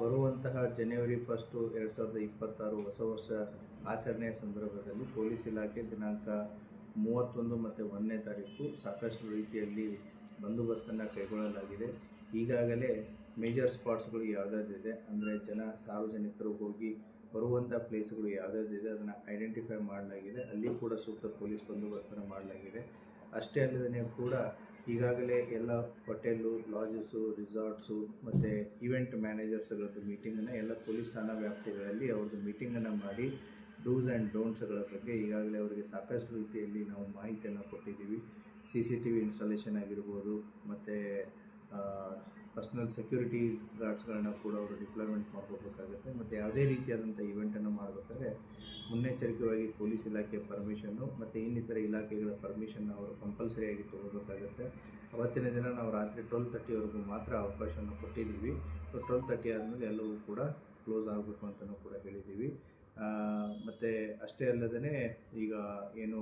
ಬರುವಂತಹ ಜನವರಿ 1, 2026 ಹೊಸ ವರ್ಷ ಆಚರಣೆಯ ಸಂದರ್ಭದಲ್ಲಿ ಪೊಲೀಸ್ ಇಲಾಖೆ ದಿನಾಂಕ 31 ಮತ್ತು 1ನೇ ತಾರೀಕು ಸಾಕಷ್ಟು ರೀತಿಯಲ್ಲಿ ಬಂದೋಬಸ್ತನ್ನು ಕೈಗೊಳ್ಳಲಾಗಿದೆ. ಈಗಾಗಲೇ ಮೇಜರ್ ಸ್ಪಾಟ್ಸ್ಗಳು ಯಾವುದಾದಿದೆ ಅಂದರೆ ಸಾರ್ವಜನಿಕರು ಹೋಗಿ ಬರುವಂಥ ಪ್ಲೇಸ್ಗಳು ಯಾವುದಾದಿದೆ ಅದನ್ನು ಐಡೆಂಟಿಫೈ ಮಾಡಲಾಗಿದೆ. ಅಲ್ಲಿ ಕೂಡ ಸೂಕ್ತ ಪೊಲೀಸ್ ಬಂದೋಬಸ್ತನ್ನು ಮಾಡಲಾಗಿದೆ. ಅಷ್ಟೇ ಅಲ್ಲದೇ ಕೂಡ ಈಗಾಗಲೇ ಎಲ್ಲ ಹೋಟೆಲು, ಲಾಡ್ಜಸ್ಸು, ರಿಸಾರ್ಟ್ಸು ಮತ್ತು ಈವೆಂಟ್ ಮ್ಯಾನೇಜರ್ಸ್ಗಳದ್ದು ಮೀಟಿಂಗನ್ನು ಎಲ್ಲ ಪೊಲೀಸ್ ಠಾಣಾ ವ್ಯಾಪ್ತಿಗಳಲ್ಲಿ ಅವ್ರದ್ದು ಮೀಟಿಂಗನ್ನು ಮಾಡಿ ಡೂಸ್ ಆ್ಯಂಡ್ ಡೋಂಟ್ಸ್ಗಳ ಬಗ್ಗೆ ಈಗಾಗಲೇ ಅವರಿಗೆ ಸಾಕಷ್ಟು ರೀತಿಯಲ್ಲಿ ನಾವು ಮಾಹಿತಿಯನ್ನು ಕೊಟ್ಟಿದ್ದೀವಿ. CCTV ಇನ್ಸ್ಟಾಲೇಷನ್ ಆಗಿರ್ಬೋದು, ಮತ್ತು ಪರ್ಸ್ನಲ್ ಸೆಕ್ಯೂರಿಟೀಸ್ ಗಾರ್ಡ್ಸ್ಗಳನ್ನ ಕೂಡ ಅವರು ಡಿಪ್ಲಾಯ್ಮೆಂಟ್ ಮಾಡ್ಕೋಬೇಕಾಗುತ್ತೆ. ಮತ್ತು ಯಾವುದೇ ರೀತಿಯಾದಂಥ ಇವೆಂಟನ್ನು ಮಾಡಬೇಕಾದ್ರೆ ಮುನ್ನೆಚ್ಚರಿಕೆಯಾಗಿ ಪೊಲೀಸ್ ಇಲಾಖೆಯ ಪರ್ಮಿಷನ್ನು ಮತ್ತು ಇನ್ನಿತರ ಇಲಾಖೆಗಳ ಪರ್ಮಿಷನ್ನ ಅವರು ಕಂಪಲ್ಸರಿಯಾಗಿ ತೊಗೋಬೇಕಾಗುತ್ತೆ. ಅವತ್ತಿನ ದಿನ ನಾವು ರಾತ್ರಿ 12:30ವರೆಗೂ ಮಾತ್ರ ಅವಕಾಶವನ್ನು ಕೊಟ್ಟಿದ್ದೀವಿ. 12:30 ಆದಮೇಲೆ ಎಲ್ಲವೂ ಕೂಡ ಕ್ಲೋಸ್ ಆಗಬೇಕು ಅಂತಲೂ ಕೂಡ ಹೇಳಿದ್ದೀವಿ. ಮತ್ತು ಅಷ್ಟೇ ಅಲ್ಲದೇ ಈಗ ಏನು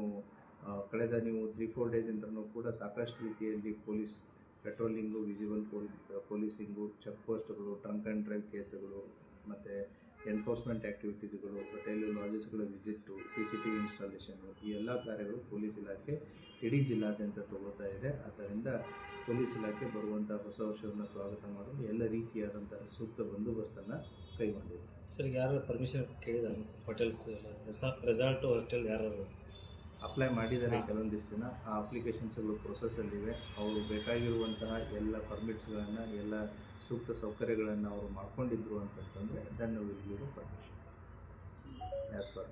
ಕಳೆದ ನೀವು 3-4 ಡೇಸಿಂದನೂ ಕೂಡ ಸಾಕಷ್ಟು ರೀತಿಯಲ್ಲಿ ಪೊಲೀಸ್ ಪೆಟ್ರೋಲಿಂಗು, ವಿಸಿಬಲ್ ಪೊಲೀಸಿಂಗು, ಚೆಕ್ ಪೋಸ್ಟ್ಗಳು, ಡ್ರಂಕ್ ಆ್ಯಂಡ್ ಡ್ರೈವ್ ಕೇಸುಗಳು, ಮತ್ತು ಎನ್ಫೋರ್ಸ್ಮೆಂಟ್ ಆ್ಯಕ್ಟಿವಿಟೀಸ್ಗಳು, ಹೋಟೆಲು, ಲಾಡ್ಜಸ್ಗಳ ವಿಸಿಟ್ಟು, CCTV ಇನ್ಸ್ಟಾಲೇಷನ್ನು, ಈ ಎಲ್ಲ ಕಾರ್ಯಗಳು ಪೊಲೀಸ್ ಇಲಾಖೆ ಇಡೀ ಜಿಲ್ಲಾದ್ಯಂತ ತಗೋತಾ ಇದೆ. ಆದ್ದರಿಂದ ಪೊಲೀಸ್ ಇಲಾಖೆ ಬರುವಂಥ ಹೊಸ ವರ್ಷವನ್ನು ಸ್ವಾಗತ ಮಾಡಲು ಎಲ್ಲ ರೀತಿಯಾದಂತಹ ಸೂಕ್ತ ಬಂದೋಬಸ್ತನ್ನು ಕೈಗೊಂಡಿದೆ. ಸರ್, ಯಾರು ಪರ್ಮಿಷನ್ ಕೇಳಿದ್ದಾರೆ ಸರ್? ಹೋಟೆಲ್ಸ್, ರೆಸಾರ್ಟು, ಹೋಟೆಲ್ ಯಾರು ಅಪ್ಲೈ ಮಾಡಿದ್ದಾರೆ? ಕೆಲವೊಂದಿಷ್ಟು ಜನ ಆ ಅಪ್ಲಿಕೇಶನ್ಸ್ಗಳು ಪ್ರೊಸೆಸ್ಸಲ್ಲಿವೆ. ಅವರು ಬೇಕಾಗಿರುವಂತಹ ಎಲ್ಲ ಪರ್ಮಿಟ್ಸ್ಗಳನ್ನು, ಎಲ್ಲ ಸೂಕ್ತ ಸೌಕರ್ಯಗಳನ್ನು ಅವರು ಮಾಡ್ಕೊಂಡಿದ್ರು ಅಂತಂತಂದರೆ then will give permission as per